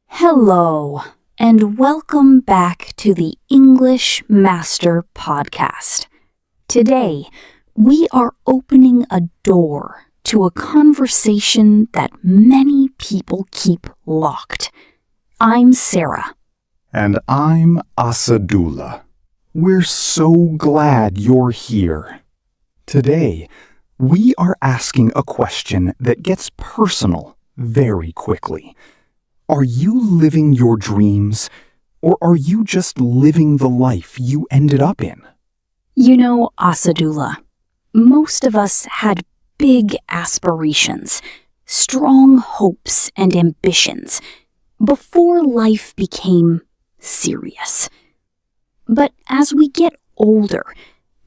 Hello, and welcome back to the English Master Podcast. Today, we are opening a door to a conversation that many people keep locked. I'm Sarah. And I'm Asadullah. We're so glad you're here. Today, we are asking a question that gets personal very quickly. Are you living your dreams, or are you just living the life you ended up in? You know, Asadullah, most of us had big aspirations, strong hopes and ambitions before life became serious. But as we get older,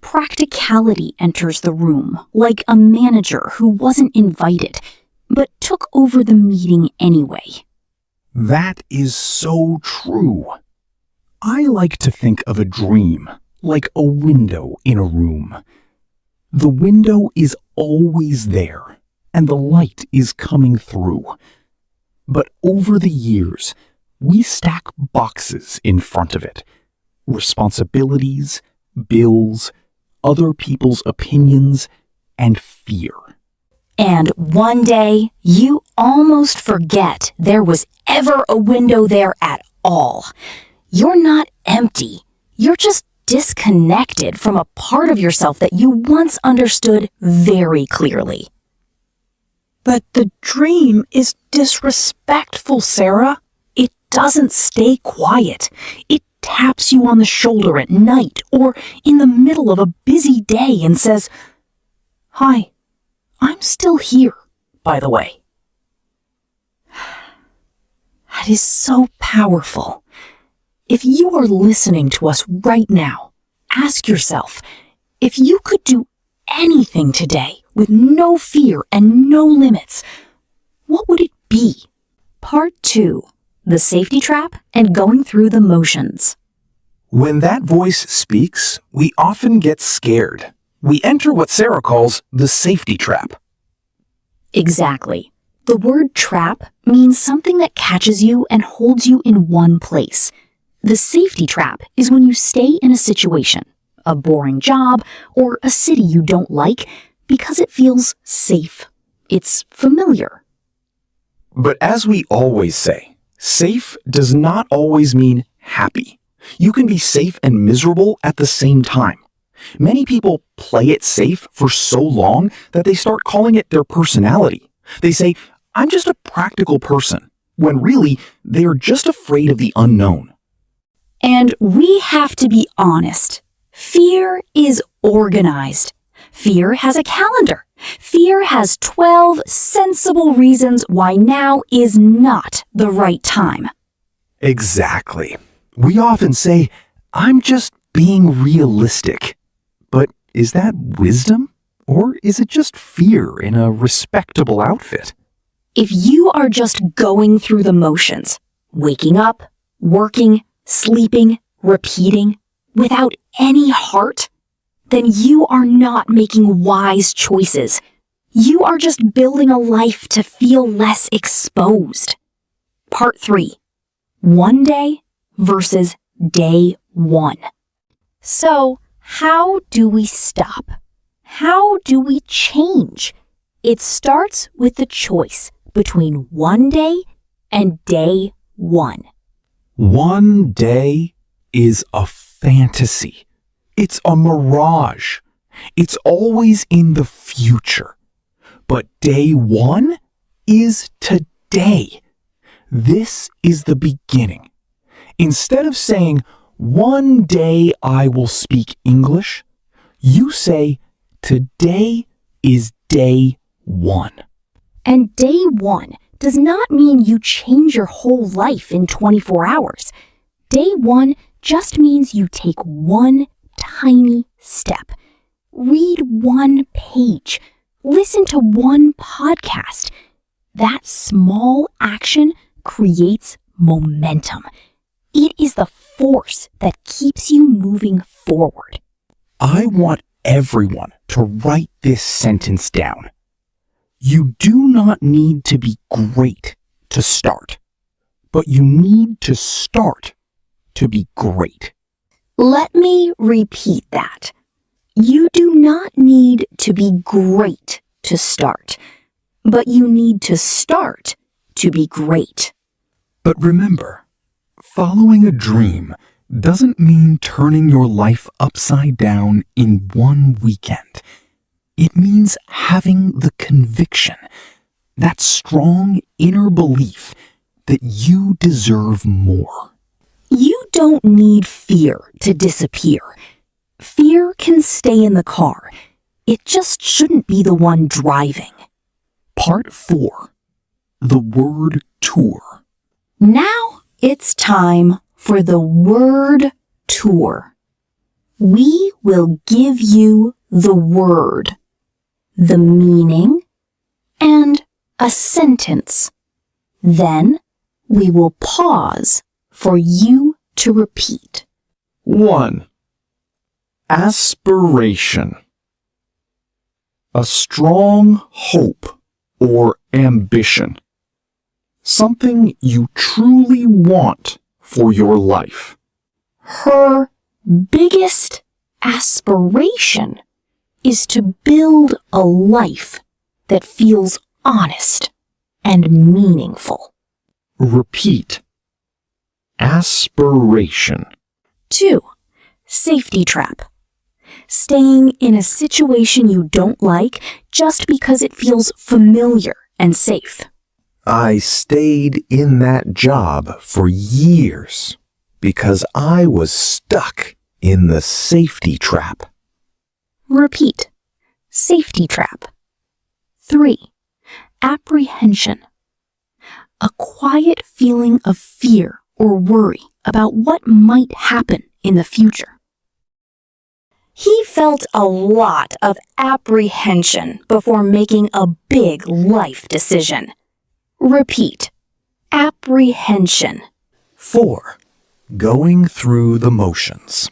practicality enters the room, like a manager who wasn't invited, but took over the meeting anyway. That is so true. I like to think of a dream like a window in a room. The window is always there, and the light is coming through. But over the years, we stack boxes in front of it. Responsibilities, bills, other people's opinions, and fear. And one day, you almost forget there was ever a window there at all. You're not empty. You're just disconnected from a part of yourself that you once understood very clearly. But the dream is disrespectful, Sarah. It doesn't stay quiet. It taps you on the shoulder at night or in the middle of a busy day and says, "Hi, I'm still here, by the way." That is so powerful. If you are listening to us right now, ask yourself, if you could do anything today with no fear and no limits, what would it be? Part 2, the safety trap and going through the motions. When that voice speaks, we often get scared. We enter what Sarah calls the safety trap. Exactly. The word trap means something that catches you and holds you in one place. The safety trap is when you stay in a situation, a boring job, or a city you don't like, because it feels safe. It's familiar. But as we always say, safe does not always mean happy. You can be safe and miserable at the same time. Many people play it safe for so long that they start calling it their personality. They say, "I'm just a practical person," when really, they are just afraid of the unknown. And we have to be honest. Fear is organized. Fear has a calendar. Fear has 12 sensible reasons why now is not the right time. Exactly. We often say, "I'm just being realistic." But is that wisdom? Or is it just fear in a respectable outfit? If you are just going through the motions, waking up, working, sleeping, repeating, without any heart, then you are not making wise choices. You are just building a life to feel less exposed. Part 3, one day versus day one. So, how do we stop? How do we change? It starts with the choice between one day and day one. One day is a fantasy. It's a mirage. It's always in the future. But day one is today. This is the beginning. Instead of saying, "One day I will speak English," you say, "Today is day one." And day one does not mean you change your whole life in 24 hours. Day one just means you take one tiny step. Read one page. Listen to one podcast. That small action creates momentum. It is the force that keeps you moving forward. I want everyone to write this sentence down. You do not need to be great to start, but you need to start to be great. Let me repeat that. You do not need to be great to start, but you need to start to be great. But remember, following a dream doesn't mean turning your life upside down in one weekend. It means having the conviction, that strong inner belief that you deserve more. You don't need fear to disappear. Fear can stay in the car. It just shouldn't be the one driving. Part 4. The word tour. Now it's time for the word tour. We will give you the word, the meaning, and a sentence. Then we will pause for you to repeat. 1. Aspiration. A strong hope or ambition. Something you truly want for your life. Her biggest aspiration is to build a life that feels honest and meaningful. Repeat. Aspiration. 2. Safety trap. Staying in a situation you don't like just because it feels familiar and safe. I stayed in that job for years because I was stuck in the safety trap. Repeat. Safety trap. 3. Apprehension. A quiet feeling of fear or worry about what might happen in the future. He felt a lot of apprehension before making a big life decision. Repeat. Apprehension. 4. Going through the motions.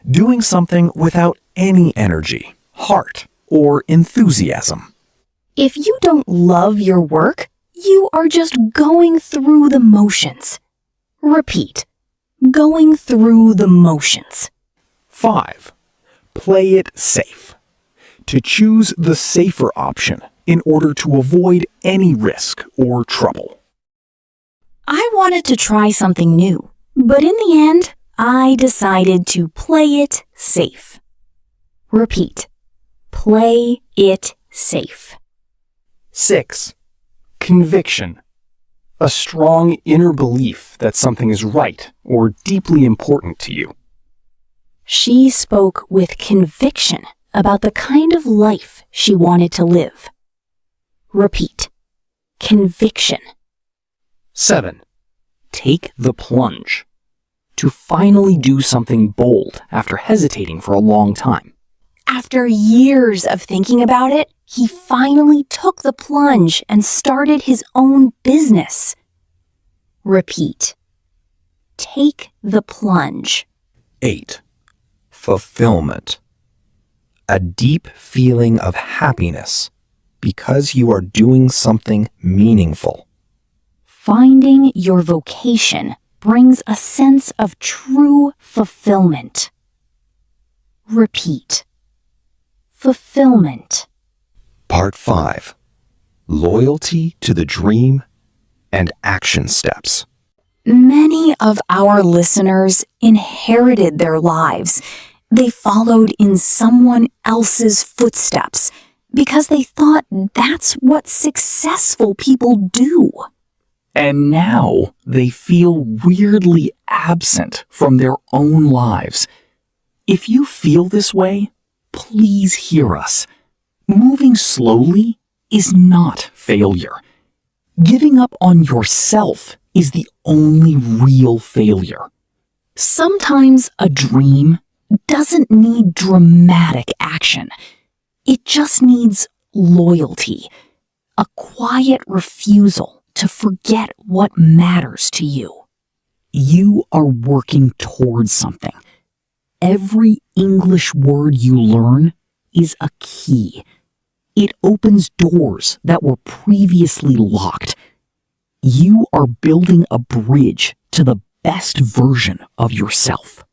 Doing something without any energy, heart, or enthusiasm. If you don't love your work, you are just going through the motions. Repeat. Going through the motions. 5. Play it safe. To choose the safer option in order to avoid any risk or trouble. I wanted to try something new, but in the end, I decided to play it safe. Repeat. Play it safe. 6. Conviction. A strong inner belief that something is right or deeply important to you. She spoke with conviction about the kind of life she wanted to live. Repeat. Conviction. 7. Take the plunge. To finally do something bold after hesitating for a long time. After years of thinking about it, he finally took the plunge and started his own business. Repeat. Take the plunge. 8. Fulfillment. A deep feeling of happiness because you are doing something meaningful. Finding your vocation brings a sense of true fulfillment. Repeat. Fulfillment. Part 5. Loyalty to the dream and action steps. Many of our listeners inherited their lives. They followed in someone else's footsteps because they thought that's what successful people do. And now they feel weirdly absent from their own lives. If you feel this way, please hear us. Moving slowly is not failure. Giving up on yourself is the only real failure. Sometimes a dream doesn't need dramatic action. It just needs loyalty, a quiet refusal to forget what matters to you. You are working towards something. Every English word you learn is a key. It opens doors that were previously locked. You are building a bridge to the best version of yourself.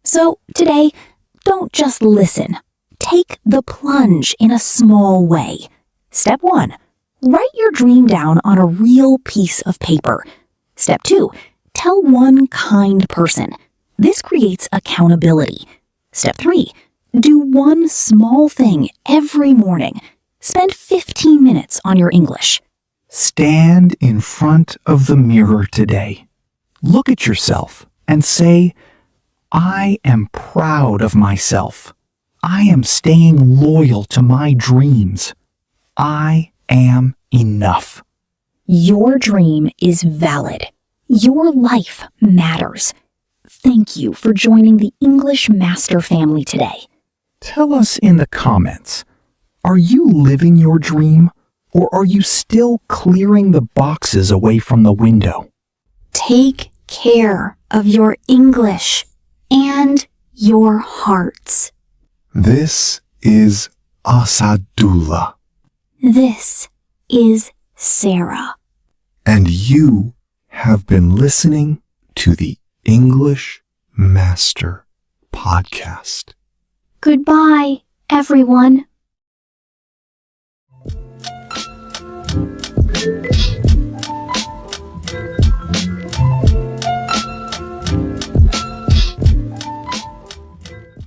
So today, don't just listen. Take the plunge in a small way. Step 1. Write your dream down on a real piece of paper. Step 2. Tell one kind person. This creates accountability. Step 3. Do one small thing every morning. Spend 15 minutes on your English. Stand in front of the mirror today. Look at yourself and say, I am proud of myself. I am staying loyal to my dreams. I am enough. Your dream is valid. Your life matters. Thank you for joining the English Master family today. Tell us in the comments, are you living your dream, or are you still clearing the boxes away from the window? Take care of your English and your hearts. This is Asadullah, This is Sarah. and you have been listening to the English Master Podcast. Goodbye, everyone.